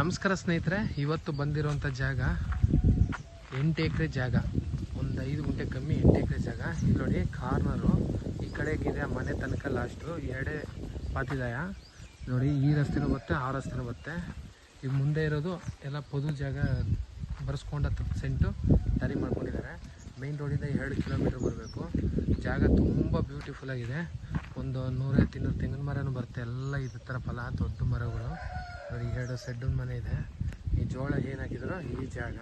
ನಮಸ್ಕಾರ ಸ್ನೇಹಿತರೆ, ಇವತ್ತು ಬಂದಿರುವಂಥ ಜಾಗ 8 ಎಕರೆ ಜಾಗ, ಒಂದು 5 ಗುಂಟೆ ಕಮ್ಮಿ 8 ಎಕರೆ ಜಾಗ. ಇಲ್ಲಿ ನೋಡಿ ಕಾರ್ನರು ಈ ಕಡೆಗಿದೆ ಮನೆ ತನಕ ಲಾಸ್ಟು ಎರಡೇ ಪಾತಿದಾಯ ನೋಡಿ. ಈ ರಸ್ತೆನೂ ಬರುತ್ತೆ, ಆ ರಸ್ತೆನೂ ಬರುತ್ತೆ. ಈಗ ಮುಂದೆ ಇರೋದು ಎಲ್ಲ ಪೊದು ಜಾಗ ಬರ್ಸ್ಕೊಂಡು 10 ಸೆಂಟು ದಾರಿ ಮಾಡ್ಕೊಂಡಿದ್ದಾರೆ. ಮೇನ್ ರೋಡಿಂದ 2 ಕಿಲೋಮೀಟ್ರ್ ಬರಬೇಕು. ಜಾಗ ತುಂಬ ಬ್ಯೂಟಿಫುಲ್ ಆಗಿದೆ. ಒಂದು 100-200 ತೆಂಗಿನ ಮರನೂ ಬರುತ್ತೆ. ಎಲ್ಲ ಇದೇ ಥರ ಫಲ ದೊಡ್ಡ ಮರಗಳು ನೋಡಿ. 2 ಸೆಡ್ಡಿನ ಮನೆ ಇದೆ. ಈ ಜೋಳ ಏನಾಗಿದ್ರು ಈ ಜಾಗ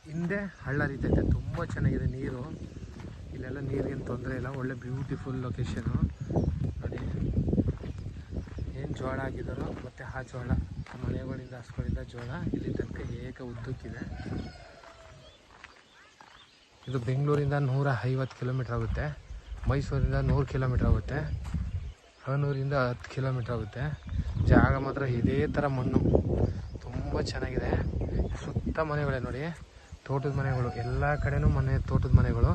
ಹಿಂದೆ ಹಳ್ಳ ಹರಿತೈತೆ, ತುಂಬ ಚೆನ್ನಾಗಿದೆ ನೀರು. ಇಲ್ಲೆಲ್ಲ ನೀರಿಗೇನು ತೊಂದರೆ ಇಲ್ಲ, ಒಳ್ಳೆ ಬ್ಯೂಟಿಫುಲ್ ಲೊಕೇಶನು ನೋಡಿ. ಏನು ಜೋಳ ಆಗಿದ್ದಾರೋ ಮತ್ತು ಆ ಜೋಳ ಮನೆಗಳಿಂದ ಹಸ್ಗಳಿಂದ ಜೋಳ ಇಲ್ಲಿ ತನಕ ಏಕ ಉದ್ದಕ್ಕಿದೆ. ಇದು ಬೆಂಗಳೂರಿಂದ 150 ಕಿಲೋಮೀಟ್ರ್ ಆಗುತ್ತೆ, ಮೈಸೂರಿಂದ 100 ಕಿಲೋಮೀಟ್ರ್ ಆಗುತ್ತೆ, ಹನೂರಿಂದ 10 ಕಿಲೋಮೀಟ್ರ್ ಆಗುತ್ತೆ. ಜಾಗ ಮಾತ್ರ ಇದೇ ಥರ ಮಣ್ಣು ತುಂಬ ಚೆನ್ನಾಗಿದೆ. ಸುತ್ತ ಮನೆಗಳೇ ನೋಡಿ, ತೋಟದ ಮನೆಗಳು ಎಲ್ಲ ಕಡೆನೂ ಮನೆ, ತೋಟದ ಮನೆಗಳು.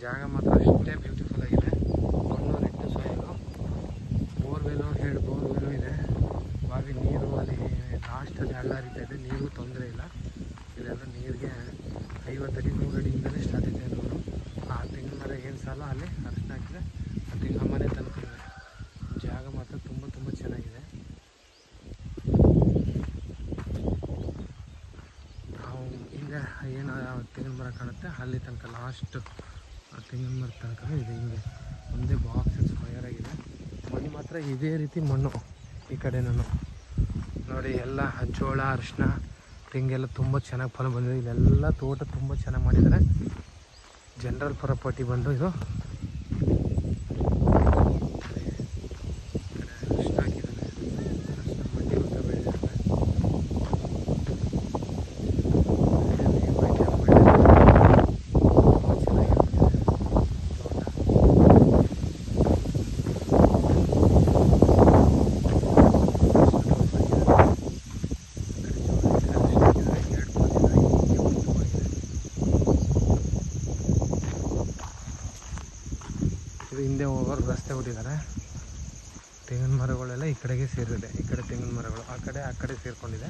ಜಾಗ ಮಾತ್ರ ಅಷ್ಟೇ ಬ್ಯೂಟಿಫುಲ್ ಆಗಿದೆ. ಮಣ್ಣು ರೆಡ್ ಸಾಯಿಲು, ಬೋರ್ವೆಲು 2 ಬೋರ್ವೆಲು ಇದೆ. ಬಾವಿ ನೀರು ಅಲ್ಲಿ ಲಾಸ್ಟಲ್ಲಿ ಹಳ್ಳ ಹರಿತಾ ಇದೆ, ನೀರು ತೊಂದರೆ ಇಲ್ಲ. ಇಲ್ಲೆಲ್ಲ ನೀರಿಗೆ 50 ಅಡಿ 100 ಅಡಿಯಿಂದಲೇ ಸ್ಟಾರ್ಟ್ ಇದೆ ಅನ್ನೋರು. ಆ ತೆಂಗಿನ ಮರ ಏನು ಸಾಲ ಅಲ್ಲಿ ಅರ್ಶನ ಹಾಕಿದ್ರೆ ಆ ತೆಂಗಿನ ಮನೆ ತನಕ ಇದೆ. ಜಾಗ ಮಾತ್ರ ತುಂಬ ಚೆನ್ನಾಗಿದೆ. ಹಿಂಗೆ ಏನು ತೆಂಗಿನ ಮರ ಕಾಣುತ್ತೆ ಅಲ್ಲಿ ತನಕ ಲಾಸ್ಟ್ ಆ ತೆಂಗಿನ ಮರ ತನಕ ಇದೆ. ಹಿಂಗೆ ಒಂದೇ ಬಾಕ್ಸ್ ಸ್ಕ್ವಯರ್ ಆಗಿದೆ. ಮಣ್ಣು ಮಾತ್ರ ಇದೇ ರೀತಿ ಮಣ್ಣು ಈ ಕಡೆನೂ ನೋಡಿ. ಎಲ್ಲ ಜೋಳ ಅರಿಶಿನ ತೆಂಗೆಲ್ಲ ತುಂಬ ಚೆನ್ನಾಗಿ ಫಲ ಬಂದಿದೆ. ಇಲ್ಲೆಲ್ಲ ತೋಟ ತುಂಬ ಚೆನ್ನಾಗಿ ಮಾಡಿದ್ದಾರೆ. ಜನರಲ್ ಪ್ರಾಪರ್ಟಿ ಬಂದು ಇದು ಅರಿಶಿನ ಹಾಕಿದ್ದಾರೆ, ಅರಿಶಿನ ಮಡ್ಡಿ ಉದ್ದ ಬೆಳೆದಿದ್ದಾರೆ. ಇದು ಹಿಂದೆ ಹೋಗೋರು ರಸ್ತೆ ಬಿಟ್ಟಿದ್ದಾರೆ. ತೆಂಗಿನ ಮರಗಳೆಲ್ಲ ಈ ಕಡೆಗೆ ಸೇರಿದೆ. ಈ ಕಡೆ ತೆಂಗಿನ ಮರಗಳು ಆ ಕಡೆ ಸೇರಿಕೊಂಡಿದೆ.